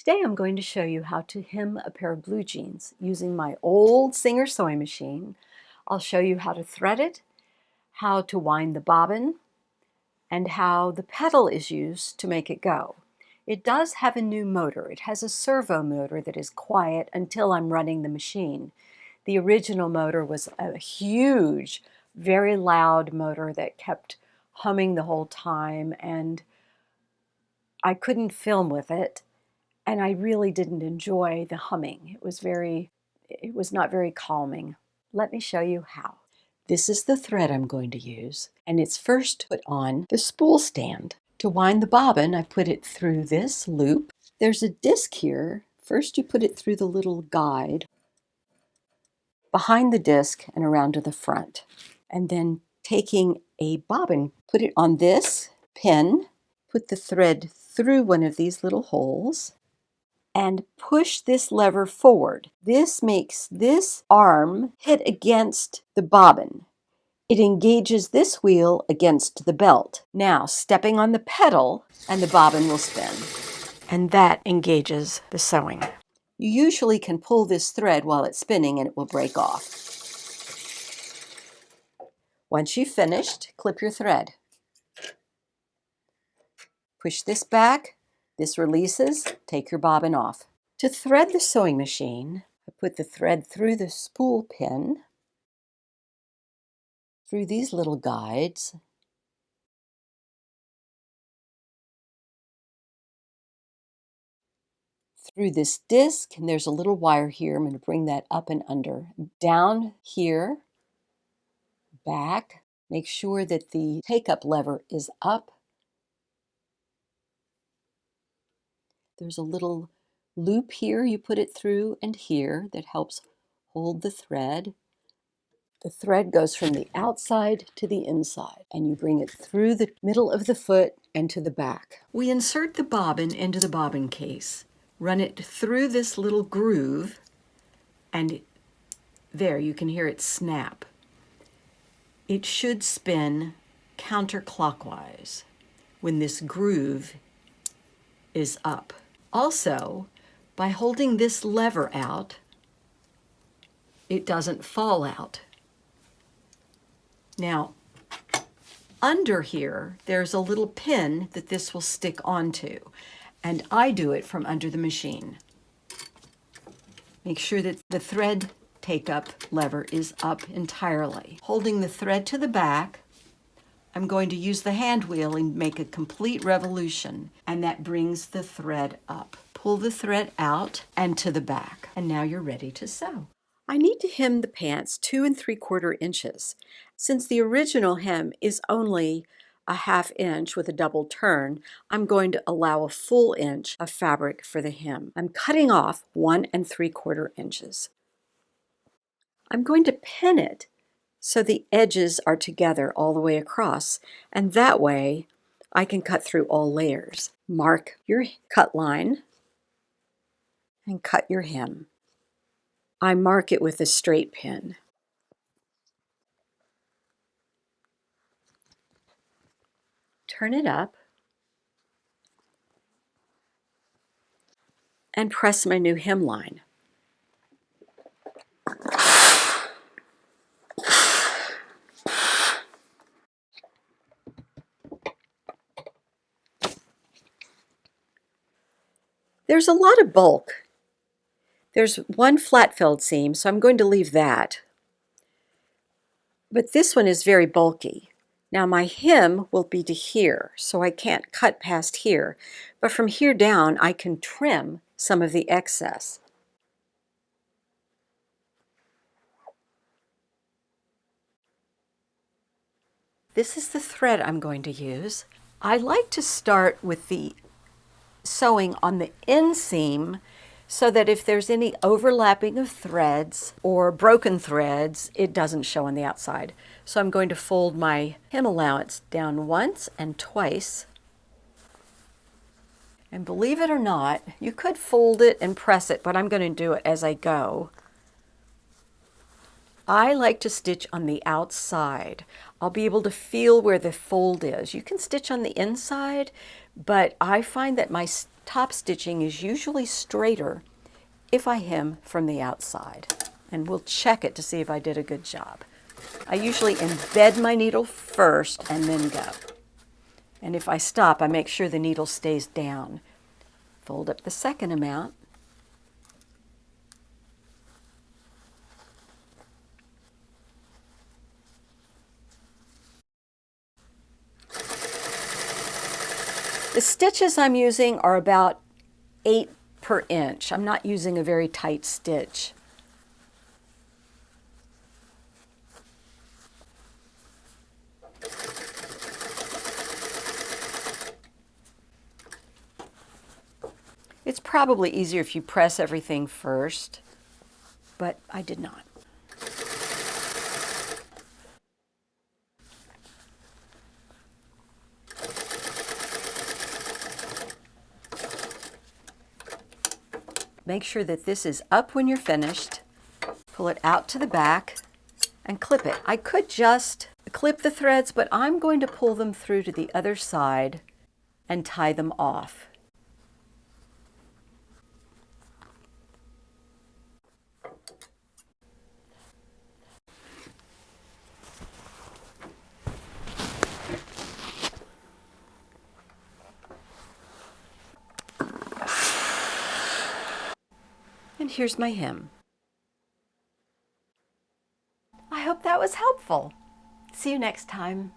Today I'm going to show you how to hem a pair of blue jeans using my old Singer sewing machine. I'll show you how to thread it, how to wind the bobbin, and how the pedal is used to make it go. It does have a new motor. It has a servo motor that is quiet until I'm running the machine. The original motor was a huge, very loud motor that kept humming the whole time, and I couldn't film with it. And I really didn't enjoy the humming. It was not very calming. Let me show you how. This is the thread I'm going to use, and it's first put on the spool stand. To wind the bobbin, I put it through this loop. There's a disc here. First you put it through the little guide, behind the disc and around to the front. And then taking a bobbin, put it on this pin, put the thread through one of these little holes, and push this lever forward. This makes this arm hit against the bobbin. It engages this wheel against the belt. Now, stepping on the pedal, and the bobbin will spin. And that engages the sewing. You usually can pull this thread while it's spinning and it will break off. Once you've finished, clip your thread. Push this back. This releases, take your bobbin off. To thread the sewing machine, I put the thread through the spool pin, through these little guides, through this disc, and there's a little wire here. I'm going to bring that up and under. Down here, back. Make sure that the take-up lever is up. There's a little loop here you put it through and here that helps hold the thread. The thread goes from the outside to the inside, and you bring it through the middle of the foot and to the back. We insert the bobbin into the bobbin case, run it through this little groove, and there you can hear it snap. It should spin counterclockwise when this groove is up. Also, by holding this lever out, it doesn't fall out. Now, under here, there's a little pin that this will stick onto, and I do it from under the machine. Make sure that the thread take-up lever is up entirely. Holding the thread to the back, I'm going to use the hand wheel and make a complete revolution, and that brings the thread up. Pull the thread out and to the back, and now you're ready to sew. I need to hem the pants 2 3/4 inches. Since the original hem is only a 1/2 inch with a double turn, I'm going to allow a full inch of fabric for the hem. I'm cutting off 1 3/4 inches. I'm going to pin it so the edges are together all the way across, and that way I can cut through all layers. Mark your cut line and cut your hem. I mark it with a straight pin. Turn it up and press my new hemline. There's a lot of bulk. There's one flat felled seam, so I'm going to leave that. But this one is very bulky. Now my hem will be to here, so I can't cut past here. But from here down, I can trim some of the excess. This is the thread I'm going to use. I like to start with the sewing on the inseam so that if there's any overlapping of threads or broken threads, it doesn't show on the outside. So I'm going to fold my hem allowance down once and twice. And believe it or not, you could fold it and press it, but I'm going to do it as I go. I like to stitch on the outside. I'll be able to feel where the fold is. You can stitch on the inside, but I find that my top stitching is usually straighter if I hem from the outside. And we'll check it to see if I did a good job. I usually embed my needle first and then go. And if I stop, I make sure the needle stays down. Fold up the second amount. The stitches I'm using are about 8 per inch. I'm not using a very tight stitch. It's probably easier if you press everything first, but I did not. Make sure that this is up when you're finished. Pull it out to the back and clip it. I could just clip the threads, but I'm going to pull them through to the other side and tie them off. And here's my hem. I hope that was helpful. See you next time.